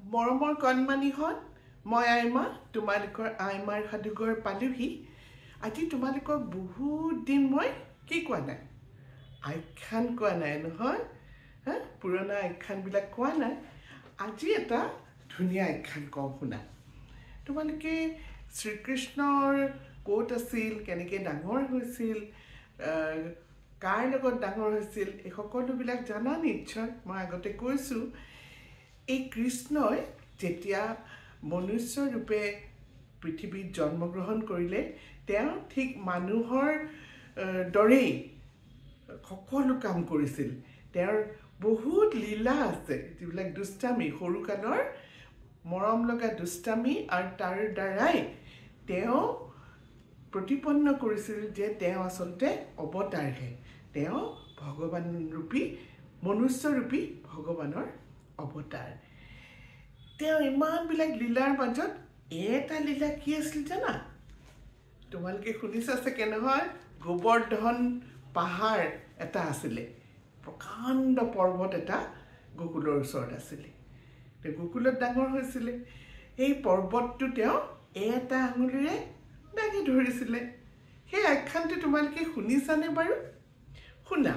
মৰমৰ কণমানিহঁত মই আইমা তোমালোকৰ আইমাৰ সাধুঘৰ পালোহি আজি তোমালোকক বহুত দিন মই কি কোৱা নাই আখ্যান কোৱা নাই নহয় পুৰণা আখ্যানবিলাক কোৱা নাই আজি এটা ধুনীয়া আখ্যান কওঁ শুনা তোমালোকে শ্ৰীকৃষ্ণৰ ক'ত আছিল কেনেকৈ ডাঙৰ হৈছিল কাৰ লগত ডাঙৰ হৈছিল এই সকলোবিলাক জানা নিশ্চয় মই আগতে কৈছোঁ এই কৃষ্ণই যেতিয়া মনুষ্য ৰূপে পৃথিৱীত জন্মগ্ৰহণ কৰিলে তেওঁ ঠিক মানুহৰ দৰেই সকলো কাম কৰিছিল তেওঁৰ বহুত লীলা আছে যিবিলাক দুষ্টামি সৰুকালৰ মৰম লগা দুষ্টামি আৰু তাৰ দ্বাৰাই তেওঁ প্ৰতিপন্ন কৰিছিল যে তেওঁ আচলতে অৱতাৰহে তেওঁ ভগৱান ৰূপী মনুষ্য ৰূপী ভগৱানৰ অৱতাৰ তেওঁ ইমানবিলাক লীলাৰ মাজত এটা লীলা কি আছিল জানা তোমালোকে শুনিছা চাগে নহয় গোবৰ্ধন পাহাৰ এটা আছিলে প্ৰকাণ্ড পৰ্বত এটা গোকুলৰ ওচৰত আছিলে তেওঁ গোকুলত ডাঙৰ হৈছিলে এই পৰ্বতটো তেওঁ এটা আঙুলিৰে দাঙি ধৰিছিলে সেই আখ্যানটো তোমালোকে শুনিছানে বাৰু শুনা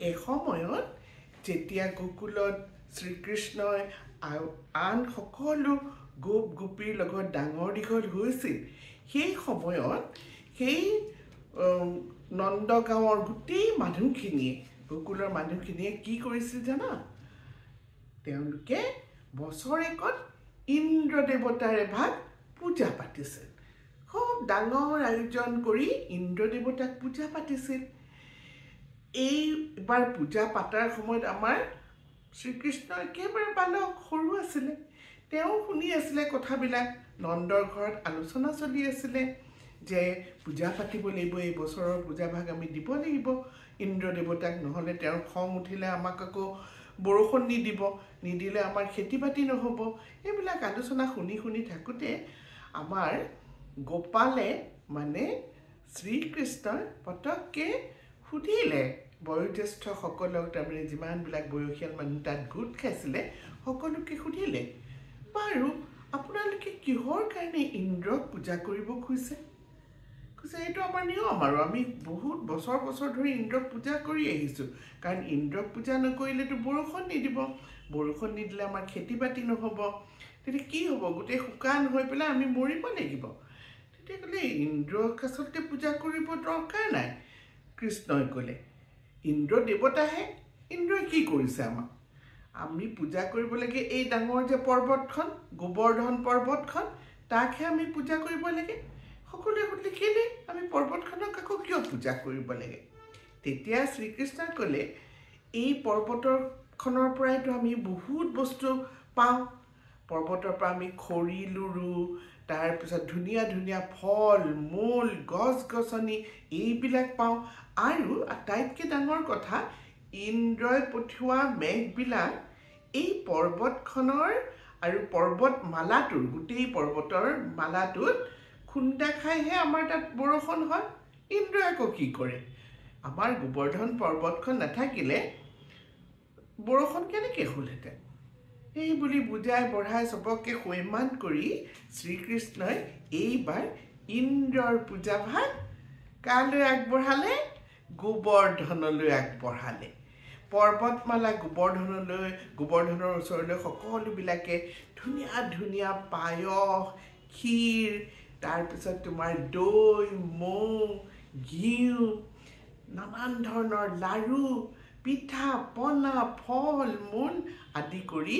এসময়ত যেতিয়া গোকুলত শ্ৰীকৃষ্ণই আন সকলো গোপ গোপীৰ লগত ডাঙৰ দীঘল হৈছিল সেই সময়ত সেই নন্দগাঁৱৰ গোটেই মানুহখিনিয়ে গোকুলৰ মানুহখিনিয়ে কি কৰিছিল জানা তেওঁলোকে বছৰেকত ইন্দ্ৰ দেৱতাৰ এভাগ পূজা পাতিছিল খুব ডাঙৰ আয়োজন কৰি ইন্দ্ৰ দেৱতাক পূজা পাতিছিল এইবাৰ পূজা পাতাৰ সময়ত আমাৰ শ্ৰীকৃষ্ণ একেবাৰে বালক সৰু আছিলে তেওঁ শুনি আছিলে কথাবিলাক নন্দৰ ঘৰত আলোচনা চলি আছিলে যে পূজা পাতিব লাগিব এই বছৰৰ পূজাভাগ আমি দিব লাগিব ইন্দ্ৰ দেৱতাক নহ'লে তেওঁৰ খং উঠিলে আমাক আকৌ বৰষুণ নিদিলে আমাৰ খেতি বাতি নহ'ব এইবিলাক আলোচনা শুনি থাকোঁতে আমাৰ গোপালে মানে শ্ৰীকৃষ্ণই পটককৈ সুধিলে বয়োজ্যেষ্ঠসকলক তাৰমানে যিমানবিলাক বয়সীয়াল মানুহ তাত গোট খাইছিলে সকলোকে সুধিলে বাৰু আপোনালোকে কিহৰ কাৰণে ইন্দ্ৰক পূজা কৰিব কৈছে এইটো আমাৰ নিয়ম আৰু আমি বহুত বছৰ ধৰি ইন্দ্ৰক পূজা কৰি আহিছোঁ কাৰণ ইন্দ্ৰক পূজা নকৰিলেতো বৰষুণ নিদিলে আমাৰ খেতি বাতি নহ'ব তেতিয়া কি হ'ব গোটেই শুকান হৈ পেলাই আমি মৰিব লাগিব তেতিয়া ক'লে ইন্দ্ৰক আচলতে পূজা কৰিব দৰকাৰ নাই কৃষ্ণই ক'লে ইন্দ্ৰ দেৱতাহে ইন্দ্ৰই কি কৰিছে আমাক আমি পূজা কৰিব লাগে এই ডাঙৰ যে পৰ্বতখন গোবৰ্ধন পৰ্বতখন তাকহে আমি পূজা কৰিব লাগে সকলোৱে সুধিলে কেলে আমি পৰ্বতখনক আকৌ কিয় পূজা কৰিব লাগে তেতিয়া শ্ৰীকৃষ্ণই ক'লে এই পৰ্বতখনৰ পৰাইতো আমি বহুত বস্তু পাওঁ পৰ্বতৰ পৰা আমি খৰি লুৰু তাৰপিছত ধুনীয়া ফল মূল গছ গছনি এইবিলাক পাওঁ আৰু আটাইতকৈ ডাঙৰ কথা ইন্দ্ৰই পঠিওৱা মেঘবিলাক এই পৰ্বতখনৰ আৰু পৰ্বতমালাটোৰ গোটেই পৰ্বতৰ মালাটোত খুন্দা খাইহে আমাৰ তাত বৰষুণ হয় ইন্দ্ৰই আকৌ কি কৰে আমাৰ গোবৰ্ধন পৰ্বতখন নাথাকিলে বৰষুণ কেনেকৈ হ'লহেঁতেন এই বুলি বুজাই বঢ়াই চবকে সৈমান কৰি শ্ৰীকৃষ্ণই এইবাৰ ইন্দ্ৰৰ পূজাভাগ কালৈ আগবঢ়ালে গোবৰ্ধনলৈ আগবঢ়ালে পৰ্বতমালা গোবৰ্ধনৰ ওচৰলৈ সকলোবিলাকে ধুনীয়া পায়স ক্ষীৰ তাৰপিছত তোমাৰ দৈ মৌ ঘিউ নানান ধৰণৰ লাড়ু পিঠা পনা ফল মূল আদি কৰি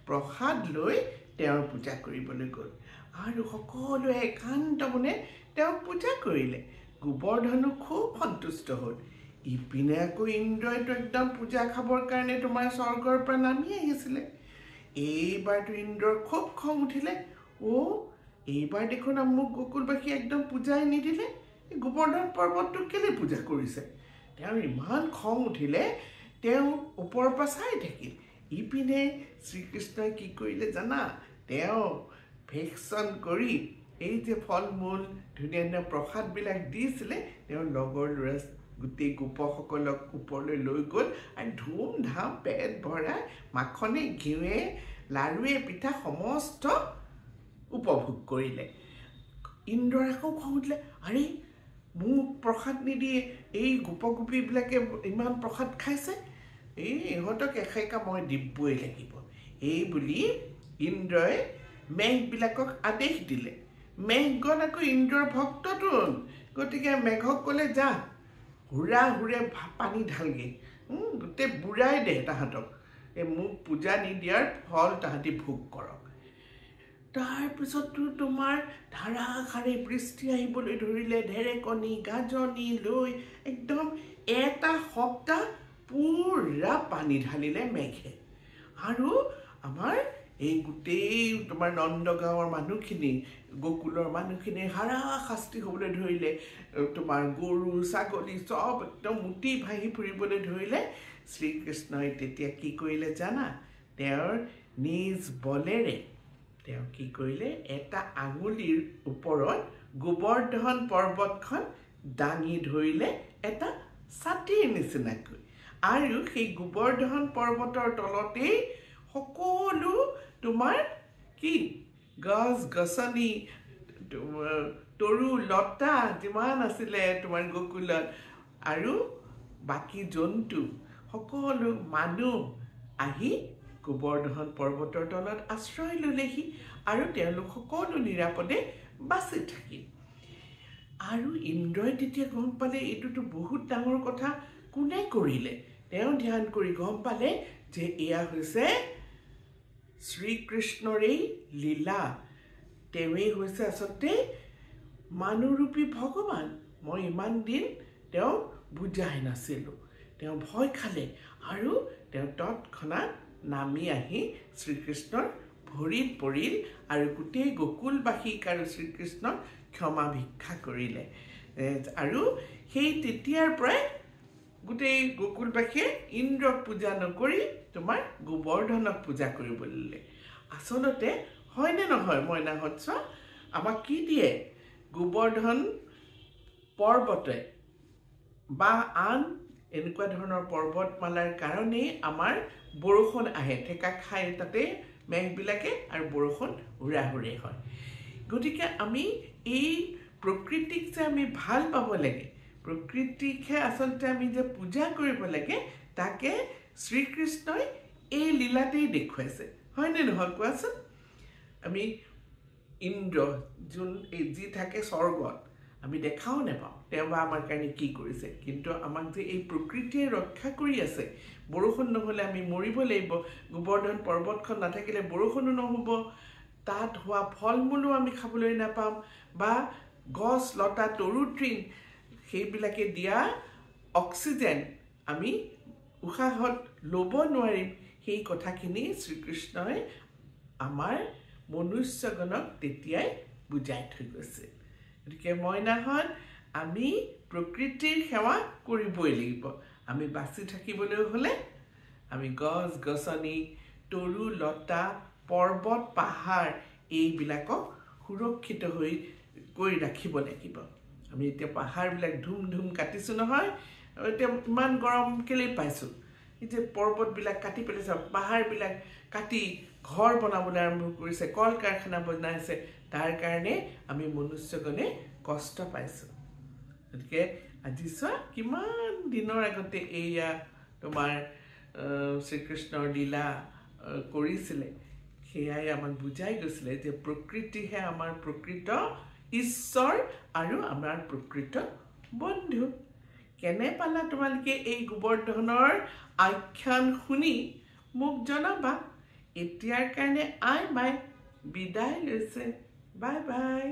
প্ৰসাদ লৈ তেওঁৰ পূজা কৰিবলৈ গ'ল আৰু সকলোৱে একান্ত মনে তেওঁক পূজা কৰিলে গোবৰ্ধনো খুব সন্তুষ্ট হ'ল ইপিনে আকৌ ইন্দ্ৰইতো একদম পূজা খাবৰ কাৰণে তোমাৰ স্বৰ্গৰ পৰা নামি আহিছিলে এইবাৰতো ইন্দ্ৰৰ খুব খং উঠিলে এইবাৰ দেখোন মোক গোকুলবাসী একদম পূজাই নিদিলে গোবৰ্ধন পৰ্বতটো কেলৈ পূজা কৰিছে তেওঁৰ ইমান খং উঠিলে তেওঁ ওপৰৰ পৰা চাই থাকিল ইপিনে শ্ৰীকৃষ্ণই কি কৰিলে জানা তেওঁ ভেকশ্যন কৰি এই যে ফল মূল ধুনীয়া প্ৰসাদবিলাক দিছিলে তেওঁৰ লগৰ ল'ৰা গোটেই গোপসকলক ওপৰলৈ লৈ গ'ল আৰু ধুমধাম পেট ভৰাই মাখনে ঘিউৱে লাৰুৱে পিঠা সমস্ত উপভোগ কৰিলে ইন্দ্ৰৰ আকৌ খং উঠিলে আৰে মোক প্ৰসাদ নিদিয়ে এই গোপগোপীবিলাকে ইমান প্ৰসাদ খাইছে এই ইহঁতক এখাইকা মই দিবই লাগিব এই বুলি ইন্দ্ৰই মেঘবিলাকক আদেশ দিলে মেঘগণ আকৌ ইন্দ্ৰৰ ভক্তটোন গতিকে মেঘক ক'লে যা হুৰা হুৰে পানী ঢালগে গোটেই বুঢ়াই দে তাহাঁতক এই মোক পূজা নিদিয়াৰ ফল তাহাঁতি ভোগ কৰক তাৰপিছততো তোমাৰ ধাৰাসাৰে বৃষ্টি আহিবলৈ ধৰিলে ঢেৰেকণি গাজনি লৈ একদম এটা সপ্তাহ পুৰা পানী ঢালিলে মেঘে আৰু আমাৰ এই গোটেই তোমাৰ নন্দগাঁৱৰ মানুহখিনি গোকুলৰ মানুহখিনি হাৰাশাস্তি হ'বলৈ ধৰিলে তোমাৰ গৰু ছাগলী চব একদম মুটি ভাহি ফুৰিবলৈ ধৰিলে শ্ৰীকৃষ্ণই তেতিয়া কি কৰিলে জানা তেওঁৰ নিজ বলেৰে তেওঁ কি কৰিলে এটা আঙুলিৰ ওপৰত গোবৰ্ধন পৰ্বতখন দাঙি ধৰিলে এটা ছাতিৰ নিচিনাকৈ আৰু সেই গোবৰ্ধন পৰ্বতৰ তলতেই সকলো তোমাৰ কি গছ গছনি তৰু লতা যিমান আছিলে তোমাৰ গোকুলত আৰু বাকী জন্তু সকলো মানুহ আহি গোবৰ্ধন পৰ্বতৰ তলত আশ্ৰয় ল'লেহি আৰু তেওঁলোক সকলো নিৰাপদে বাচি থাকিল আৰু ইন্দ্ৰই তেতিয়া গম পালে এইটোতো বহুত ডাঙৰ কথা কোনে কৰিলে তেওঁ ধ্যান কৰি গম পালে যে এয়া হৈছে শ্ৰীকৃষ্ণৰে লীলা তেৱেই হৈছে আচলতে মানুহৰূপী ভগৱান মই ইমান দিন তেওঁ বুজাই নাছিলোঁ তেওঁ ভয় খালে আৰু তেওঁ তৎক্ষণাত নামি আহি শ্ৰীকৃষ্ণৰ ভৰিত পৰিল আৰু গোটেই গোকুলবাসীক আৰু শ্ৰীকৃষ্ণক ক্ষমা ভিক্ষা কৰিলে আৰু সেই তেতিয়াৰ পৰাই গোটেই গোকুলবাসীয়ে ইন্দ্ৰক পূজা নকৰি তোমাৰ গোবৰ্ধনক পূজা কৰিবলৈ ল'লে আচলতে হয়নে নহয় মইনাহঁত আমাক কি দিয়ে গোবৰ্ধন পৰ্বতে বা আন এনেকুৱা ধৰণৰ পৰ্বতমালাৰ কাৰণেই আমাৰ বৰষুণ আহে ঠেকা খাই তাতে মেঘবিলাকে আৰু বৰষুণ হুৰাহুৰে হয় গতিকে আমি এই প্ৰকৃতিক যে আমি ভাল পাব লাগে প্ৰকৃতিকহে আচলতে আমি যে পূজা কৰিব লাগে তাকে শ্ৰীকৃষ্ণই এই লীলাতেই দেখুৱাইছে হয়নে নহয় কোৱাচোন আমি ইন্দ্ৰ যোন যি থাকে স্বৰ্গত আমি দেখাও নাপাওঁ তেওঁ বা আমাৰ কাৰণে কি কৰিছে কিন্তু আমাক যে এই প্ৰকৃতিয়ে ৰক্ষা কৰি আছে বৰষুণ নহ'লে আমি মৰিব লাগিব গোবৰ্ধন পৰ্বতখন নাথাকিলে বৰষুণো নহ'ব তাত হোৱা ফল মূলো আমি খাবলৈ নাপাম বা গছ লতা তৰু তৃণ সেইবিলাকে দিয়া অক্সিজেন আমি উশাহত ল'ব নোৱাৰিম সেই কথাখিনি শ্ৰীকৃষ্ণই আমাৰ মনুষ্যগণক তেতিয়াই বুজাই থৈ গৈছে গতিকে মইনাহঁত আমি প্ৰকৃতিৰ সেৱা কৰিবই লাগিব আমি বাচি থাকিবলৈ হ'লে আমি গছ গছনি তৰু লতা পৰ্বত পাহাৰ এইবিলাকক সুৰক্ষিত হৈ কৰি ৰাখিব লাগিব আমি এতিয়া পাহাৰবিলাক ধুম ধুম কাটিছোঁ নহয় এতিয়া ইমান গৰম কেলেই পাইছোঁ এই যে পৰ্বতবিলাক কাটি পেলাইছে পাহাৰবিলাক কাটি ঘৰ বনাবলৈ আৰম্ভ কৰিছে কল কাৰখানা বনাইছে তাৰ কাৰণে আমি মনুষ্যগণে কষ্ট পাইছোঁ গতিকে আজি চোৱা কিমান দিনৰ আগতে এয়া তোমাৰ শ্ৰীকৃষ্ণৰ লীলা কৰিছিলে সেয়াই আমাক বুজাই গৈছিলে যে প্ৰকৃতিহে আমাৰ প্ৰকৃত ঈশ্বৰ আৰু আমাৰ প্ৰকৃত বন্ধু কেনে পালা তোমালোকে এই গোবৰ্ধনৰ আখ্যান শুনি মোক জনাবা এতিয়াৰ কাৰণে আই বাই বিদায় লৈছে বাই বাই